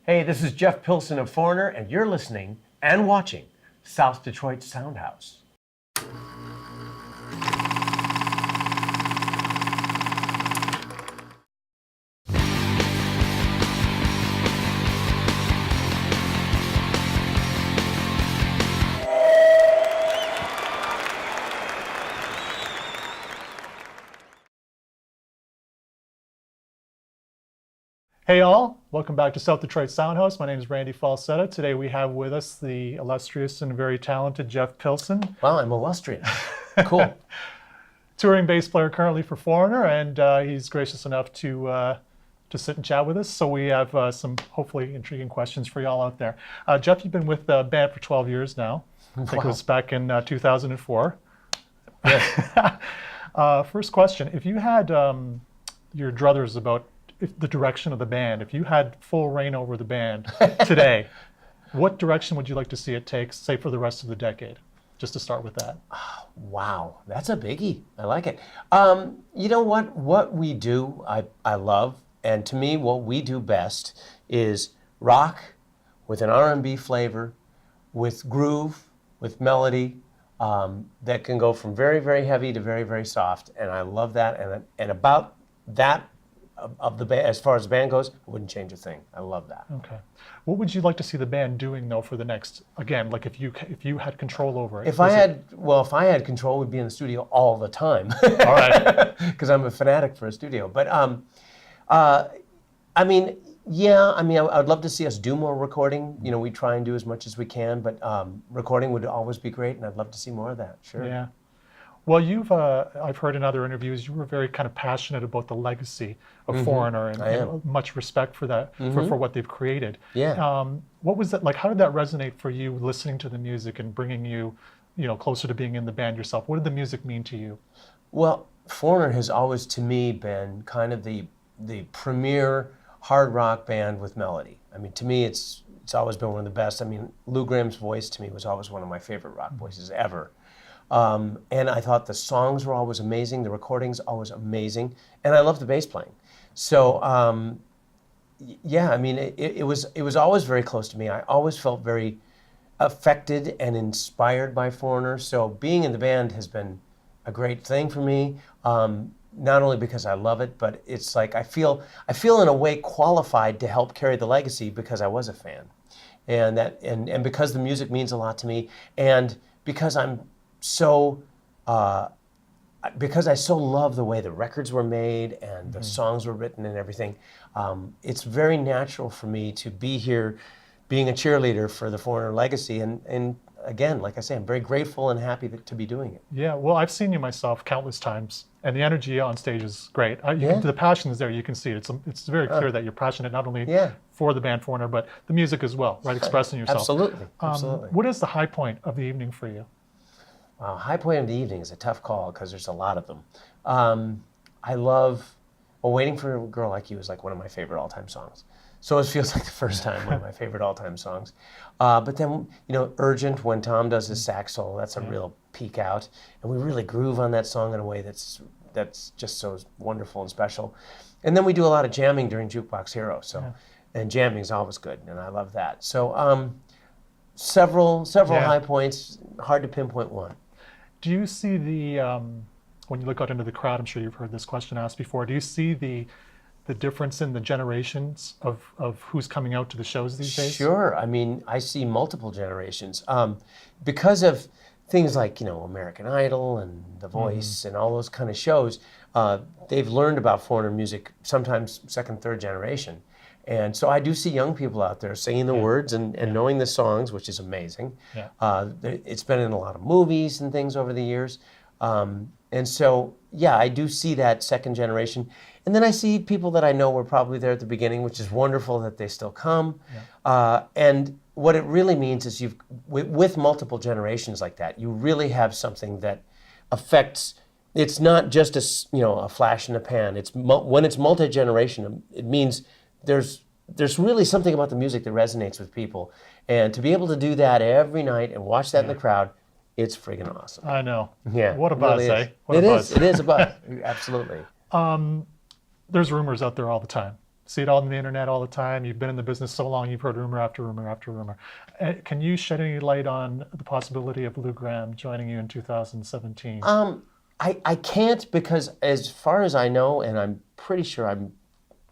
Hey, this is Jeff Pilson of Foreigner, and you're listening and watching South Detroit Soundhouse. Hey all, welcome back to South Detroit Soundhouse. My name is Randy Falsetta. Today we have with us the illustrious and very talented Jeff Pilson. Wow, I'm illustrious. Cool. Touring bass player currently for Foreigner, and he's gracious enough to sit and chat with us. So we have some hopefully intriguing questions for y'all out there. Jeff, you've been with the band for 12 years now. I think it was back in 2004. Yes. First question, if you had your druthers about the direction of the band, if you had full reign over the band today, what direction would you like to see it take, say, for the rest of the decade? Just to start with that. Wow, that's a biggie. I like it. You know what? What we do, I love. And to me, what we do best is rock with an R&B flavor, with groove, with melody, that can go from very, very heavy to very, very soft. And I love that. And about that, of the band, as far as the band goes, I wouldn't change a thing. I love that. Okay. What would you like to see the band doing though for the next, again, like if you had control over it? If I had control, we'd be in the studio all the time. All right. Because I'm a fanatic for a studio. But I mean, yeah, I mean, I'd love to see us do more recording. You know, we try and do as much as we can, but recording would always be great, and I'd love to see more of that. Sure. Yeah. Well, I've heard in other interviews, you were very kind of passionate about the legacy of Foreigner and much respect for that, for what they've created. Yeah. What was that like? How did that resonate for you, listening to the music and bringing you, closer to being in the band yourself? What did the music mean to you? Well, Foreigner has always, to me, been kind of the premier hard rock band with melody. I mean, to me, it's always been one of the best. I mean, Lou Gramm's voice to me was always one of my favorite rock voices ever. And I thought the songs were always amazing, the recordings always amazing, and I love the bass playing. So, yeah, I mean, it was always very close to me. I always felt very affected and inspired by Foreigner. So being in the band has been a great thing for me. Not only because I love it, but it's like I feel in a way qualified to help carry the legacy because I was a fan, and because the music means a lot to me, and because because I so love the way the records were made and the songs were written and everything, it's very natural for me to be here being a cheerleader for the Foreigner legacy. And again, like I say, I'm very grateful and happy to be doing it. Yeah, well, I've seen you myself countless times, and the energy on stage is great. The passion is there, you can see it. It's very clear that you're passionate not only for the band Foreigner, but the music as well, right? Expressing yourself. Absolutely, absolutely. What is the high point of the evening for you? High point of the evening is a tough call because there's a lot of them. I love, Waiting for a Girl Like You is like one of my favorite all-time songs. So it feels like the first time one of my favorite all-time songs. But then, Urgent, when Tom does his sax solo, that's a real peak out. And we really groove on that song in a way that's just so wonderful and special. And then we do a lot of jamming during Jukebox Hero. And jamming is always good, and I love that. So several high points, hard to pinpoint one. Do you see when you look out into the crowd, I'm sure you've heard this question asked before, do you see the difference in the generations of who's coming out to the shows these days? Sure. I mean, I see multiple generations. Because of things like, American Idol and The Voice and all those kind of shows, they've learned about Foreigner music, sometimes second, third generation. And so I do see young people out there singing the words and knowing the songs, which is amazing. Yeah. It's been in a lot of movies and things over the years. And so, yeah, I do see that second generation. And then I see people that I know were probably there at the beginning, which is wonderful that they still come. Yeah. And what it really means is with multiple generations like that, you really have something that affects. It's not just a flash in the pan. When it's multi-generation, it means there's really something about the music that resonates with people. And to be able to do that every night and watch that in the crowd, it's friggin' awesome. I know. Yeah. What a buzz, really eh? What a buzz. It is a buzz. Absolutely. There's rumors out there all the time see it all on the internet all the time. You've been in the business so long, you've heard rumor after rumor after rumor. Can you shed any light on the possibility of Lou Gramm joining you in 2017? I can't, because as far as I know, and I'm pretty sure I'm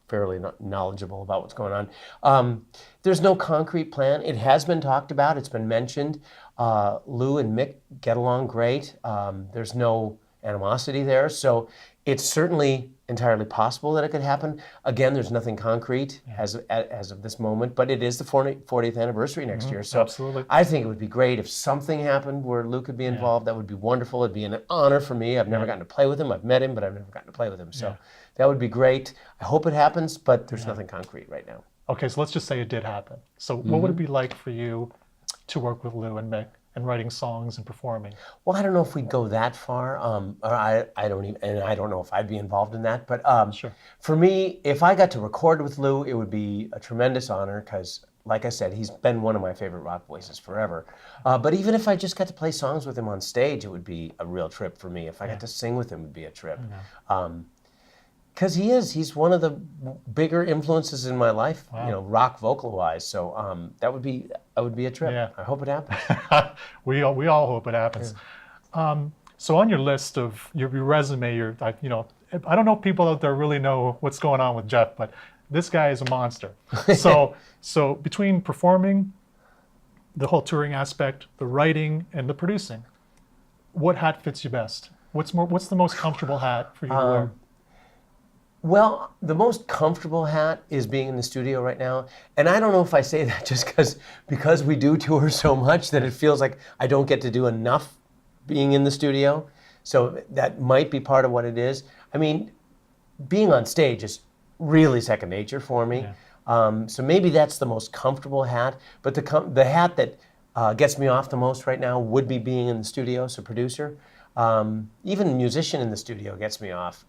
fairly knowledgeable about what's going on, there's no concrete plan. It has been talked about. It's been mentioned. Lou and Mick get along great. There's no animosity there. So it's certainly entirely possible that it could happen. Again, there's nothing concrete as of this moment, but it is the 40th anniversary next year. So absolutely. I think it would be great if something happened where Lou could be involved. That would be wonderful. It'd be an honor for me. I've never gotten to play with him. I've met him, but I've never gotten to play with him. So that would be great. I hope it happens, but there's nothing concrete right now. Okay, so let's just say it did happen. So what would it be like for you to work with Lou and Mick and writing songs and performing? Well, I don't know if we'd go that far, or I don't even, and I don't know if I'd be involved in that. But Sure. For me, if I got to record with Lou, it would be a tremendous honor because, like I said, he's been one of my favorite rock voices forever. But even if I just got to play songs with him on stage, it would be a real trip for me. If I got to sing with him, it would be a trip. Because he's one of the bigger influences in my life, rock vocal-wise. So that would be a trip. Yeah. I hope it happens. we all hope it happens. So on your list of your resume, I don't know if people out there really know what's going on with Jeff, but this guy is a monster. So between performing, the whole touring aspect, the writing, and the producing, what hat fits you best? What's the most comfortable hat for you to wear? Well, the most comfortable hat is being in the studio right now. And I don't know if I say that just because we do tour so much that it feels like I don't get to do enough being in the studio. So that might be part of what it is. I mean, being on stage is really second nature for me. So maybe that's the most comfortable hat. But the hat that gets me off the most right now would be being in the studio, so producer. Even musician in the studio gets me off.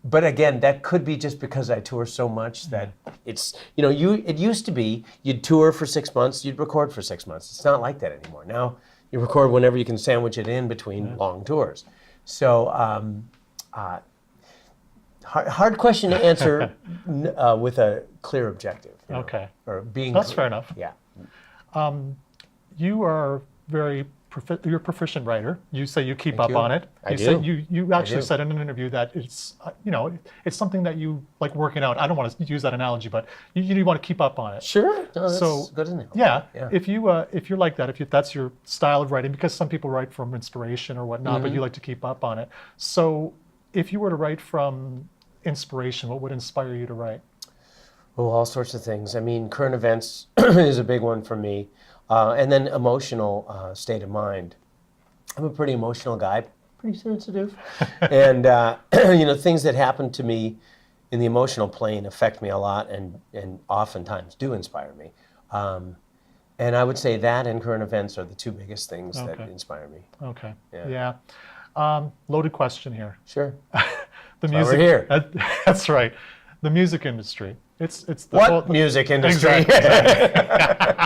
But again, that could be just because I tour so much that it's, it used to be you'd tour for 6 months, you'd record for 6 months. It's not like that anymore. Now you record whenever you can sandwich it in between long tours. So hard question to answer with a clear objective. Okay. Or being That's fair enough. Yeah. You are you're a proficient writer. You say you keep Thank up you. on it. I do. Said you actually do. said in an interview that it's it's something that you like working out. I don't want to use that analogy, but you want to keep up on it. Sure. No, that's So, good, isn't it? Yeah. Yeah. If you're like that, if that's your style of writing, because some people write from inspiration or whatnot, but you like to keep up on it. So if you were to write from inspiration, what would inspire you to write? Oh, all sorts of things. I mean, current events is a big one for me. And then emotional state of mind. I'm a pretty emotional guy, pretty sensitive. And, things that happen to me in the emotional plane affect me a lot and oftentimes do inspire me. And I would say that and current events are the two biggest things that inspire me. Okay. Yeah. Loaded question here. Sure. The Why music. we're here. That's right. The music industry. It's the What music industry? Exactly.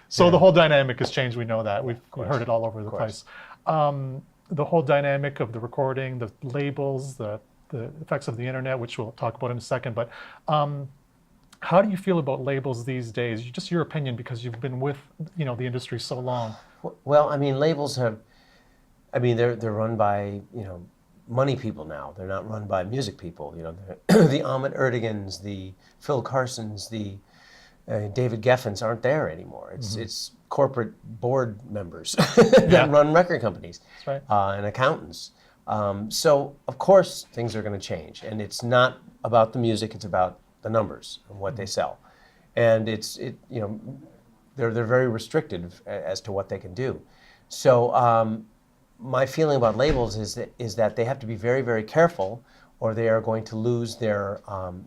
So the whole dynamic has changed. We know that. We've heard it all over the place. The whole dynamic of the recording, the labels, the effects of the internet, which we'll talk about in a second. But how do you feel about labels these days? Just your opinion, because you've been with the industry so long. Well, I mean, labels they're run by money people now. They're not run by music people. The Ahmet Ertegans, the Phil Carsons, the David Geffens aren't there anymore. It's corporate board members that run record companies. That's right. And accountants. So of course things are going to change, and it's not about the music. It's about the numbers and what they sell, and they're very restricted as to what they can do. So my feeling about labels is that they have to be very, very careful, or they are going to lose their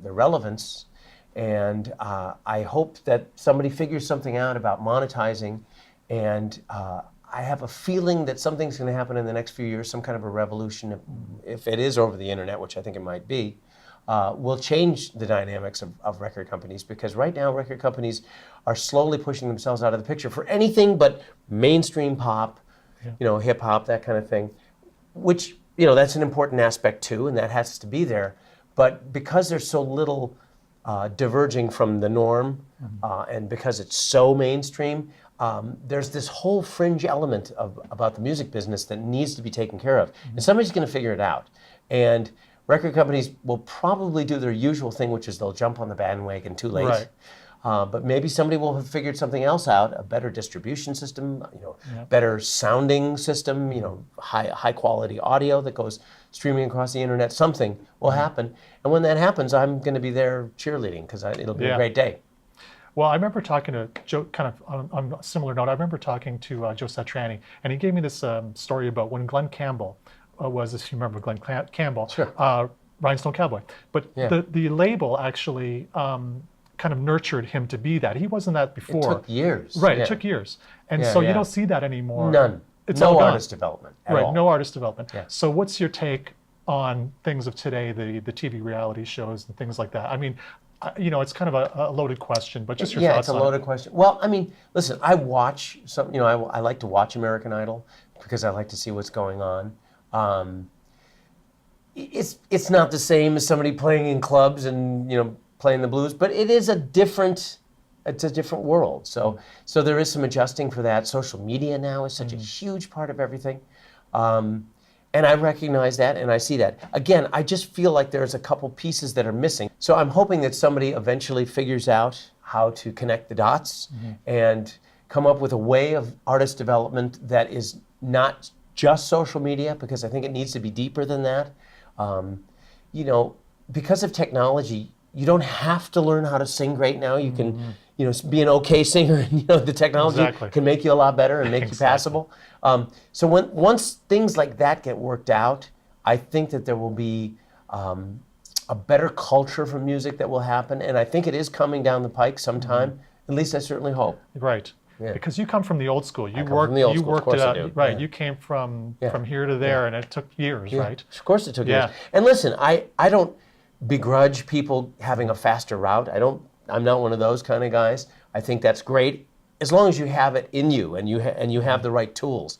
relevance. And I hope that somebody figures something out about monetizing. And I have a feeling that something's going to happen in the next few years, some kind of a revolution, if it is over the internet, which I think it might be, will change the dynamics of record companies. Because right now, record companies are slowly pushing themselves out of the picture for anything but mainstream pop, hip hop, that kind of thing, which, that's an important aspect too, and that has to be there. But because there's so little diverging from the norm, and because it's so mainstream, there's this whole fringe element about the music business that needs to be taken care of. And somebody's going to figure it out. And record companies will probably do their usual thing, which is they'll jump on the bandwagon too late. Right. But maybe somebody will have figured something else out, a better distribution system, better sounding system, high quality audio that goes streaming across the internet. Something will happen. And when that happens, I'm going to be there cheerleading because it'll be a great day. Well, I remember talking to Joe, kind of on a similar note, I remember talking to Joe Satriani, and he gave me this story about when Glenn Campbell was, if you remember Glenn Campbell, Sure. Rhinestone Cowboy. But the label actually kind of nurtured him to be that. He wasn't that before. It took years. Right, it took years. And so you don't see that anymore. None. It's no all gone. artist development at all. No artist development. Yeah. So what's your take on things of today, the TV reality shows and things like that? I mean, it's kind of a loaded question, but just your thoughts on it. Yeah, it's a loaded question. Well, I mean, listen, I watch some, I like to watch American Idol because I like to see what's going on. It's not the same as somebody playing in clubs and, playing the blues, but it is a different world. So there is some adjusting for that. Social media now is such a huge part of everything. And I recognize that and I see that. Again, I just feel like there's a couple pieces that are missing. So I'm hoping that somebody eventually figures out how to connect the dots and come up with a way of artist development that is not just social media, because I think it needs to be deeper than that. Because of technology, you don't have to learn how to sing great now. You can, be an okay singer, and the technology can make you a lot better and make you passable. So once things like that get worked out, I think that there will be a better culture for music that will happen, and I think it is coming down the pike sometime. At least I certainly hope. Right. Yeah. Because you come from the old school. You worked it out. Right. Yeah. You came from here to there, and it took years, right? Of course it took years. And listen, I don't begrudge people having a faster route. I'm not one of those kind of guys. I think that's great as long as you have it in you and you have the right tools.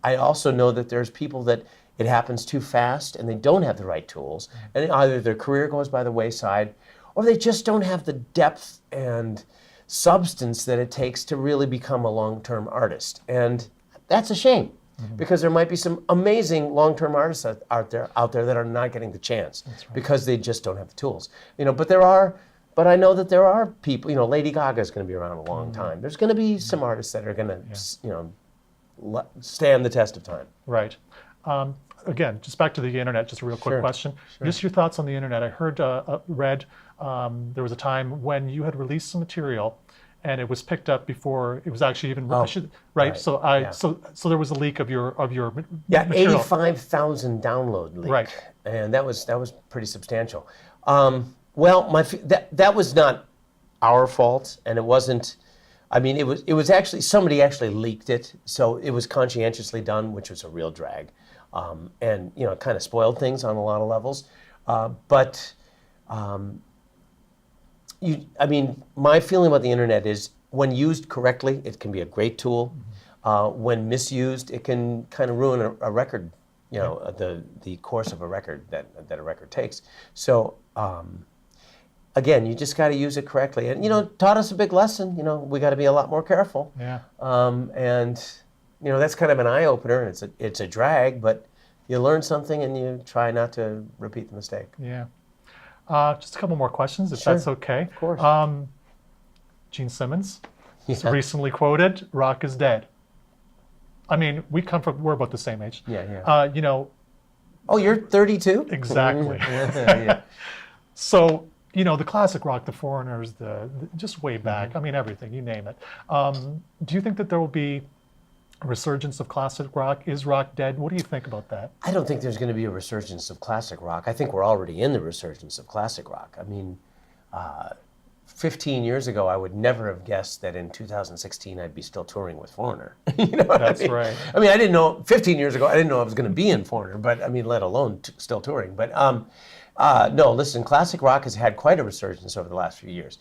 I also know that there's people that it happens too fast and they don't have the right tools, and either their career goes by the wayside or they just don't have the depth and substance that it takes to really become a long-term artist. And that's a shame. Because there might be some amazing long-term artists out there that are not getting the chance because they just don't have the tools. But I know that there are people. Lady Gaga is going to be around a long time. There's going to be some artists that are going to, stand the test of time. Right. Again, just back to the internet. Just a real quick question. Sure. Just your thoughts on the internet. I heard, read, there was a time when you had released some material, and it was picked up before it was actually even right. So so there was a leak of your material. 85,000 download leak, and that was pretty substantial. That was not our fault, and it wasn't. I mean, it was actually somebody actually leaked it, so it was conscientiously done, which was a real drag, and it kind of spoiled things on a lot of levels, my feeling about the internet is when used correctly, it can be a great tool. When misused, it can kind of ruin a record, the course of a record that a record takes. So, again, you just got to use it correctly. And, taught us a big lesson. We got to be a lot more careful. Yeah. And, that's kind of an eye-opener. It's a drag, but you learn something and you try not to repeat the mistake. Yeah. Just a couple more questions, if that's okay. Of course. Gene Simmons recently quoted, "Rock is dead." I mean, we're about the same age. Yeah. Oh, you're 32? Exactly. Yeah. So, the classic rock, the Foreigners, just way back. I mean, everything, you name it. Do you think that there will be a resurgence of classic rock? Is rock dead? What do you think about that? I don't think there's going to be a resurgence of classic rock. I think we're already in the resurgence of classic rock. I mean, 15 years ago, I would never have guessed that in 2016 I'd be still touring with Foreigner. That's right. I mean, I didn't know, 15 years ago, I didn't know I was going to be in Foreigner, but I mean, let alone still touring. But no, listen, classic rock has had quite a resurgence over the last few years.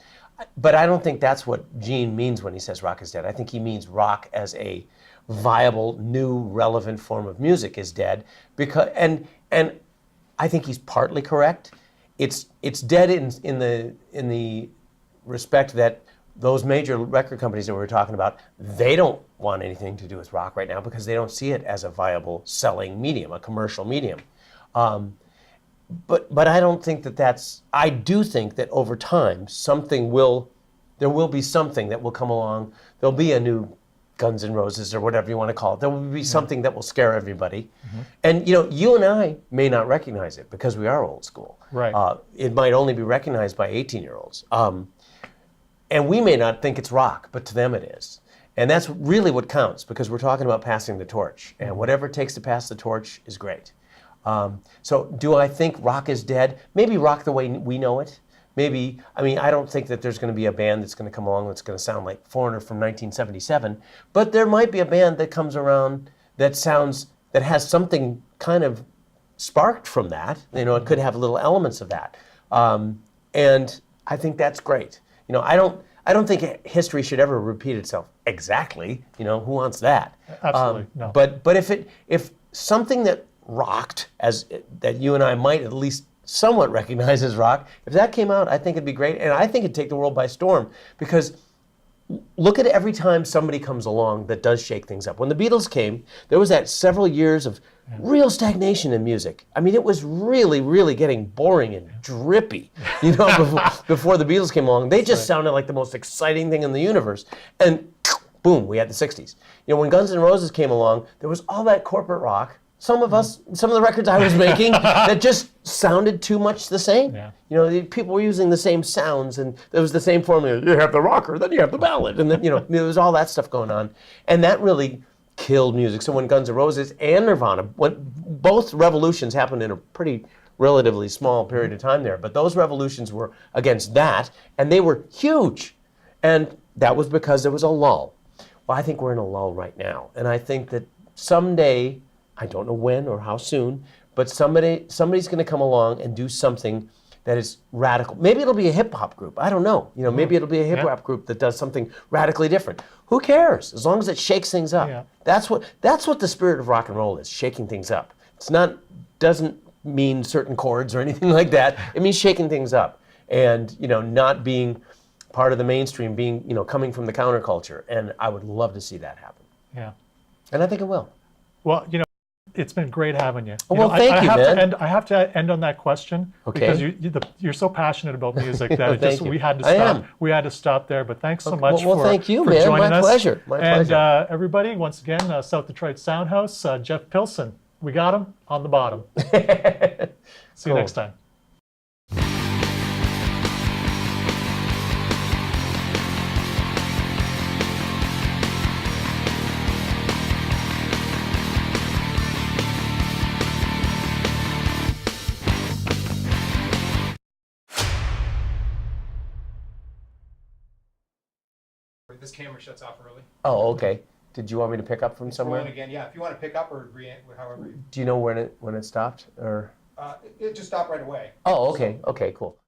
But I don't think that's what Gene means when he says rock is dead. I think he means rock as a viable, new, relevant form of music is dead. And I think he's partly correct. it's dead in the respect that those major record companies that we were talking about, they don't want anything to do with rock right now because they don't see it as a viable selling medium, a commercial medium. But I don't think that's. I do think that over time there will be something that will come along. There'll be a new Guns N' Roses or whatever you want to call it. There will be something that will scare everybody. And you and I may not recognize it because we are old school. Right. It might only be recognized by 18-year-olds. And we may not think it's rock, but to them it is. And that's really what counts because we're talking about passing the torch. And whatever it takes to pass the torch is great. So do I think rock is dead? Maybe rock the way we know it. Maybe, I don't think that there's going to be a band that's going to come along that's going to sound like Foreigner from 1977. But there might be a band that comes around that has something kind of sparked from that. It could have little elements of that. And I think that's great. I don't think history should ever repeat itself exactly. Who wants that? Absolutely, no. But if something that rocked, that you and I might at least somewhat recognize as rock, if that came out, I think it'd be great, and I think it'd take the world by storm. Because look at every time somebody comes along that does shake things up. When the Beatles came, there was that several years of real stagnation in music. It was really, really getting boring and drippy, before the Beatles came along. They just sounded like the most exciting thing in the universe. And boom, we had the 60s. When Guns N' Roses came along, there was all that corporate rock. Some of the records I was making that just sounded too much the same. Yeah. People were using the same sounds, and there was the same formula. You have the rocker, then you have the ballad, and then there was all that stuff going on, and that really killed music. So when Guns N' Roses and Nirvana, both revolutions happened in a pretty relatively small period of time there, but those revolutions were against that, and they were huge, and that was because there was a lull. Well, I think we're in a lull right now, and I think that someday, I don't know when or how soon, but somebody's going to come along and do something that is radical. Maybe it'll be a hip-hop group. I don't know. Maybe it'll be a hip-hop group that does something radically different. Who cares? As long as it shakes things up. Yeah. That's what the spirit of rock and roll is, shaking things up. Doesn't mean certain chords or anything like that. It means shaking things up and, not being part of the mainstream, being, coming from the counterculture. And I would love to see that happen. Yeah. And I think it will. Well, it's been great having you. Thank you, man. I have to end on that question because you're so passionate about music that we had to stop. We had to stop there. But thanks so much for thank you, for man. joining My us. pleasure. My pleasure. And everybody, once again, South Detroit Soundhouse, Jeff Pilson. We got him on the bottom. See you next time. This camera shuts off early. Oh, okay. Did you want me to pick up from somewhere? Again, yeah. If you want to pick up or however. Do you know when it stopped or? It just stopped right away. Oh, okay. Okay, cool.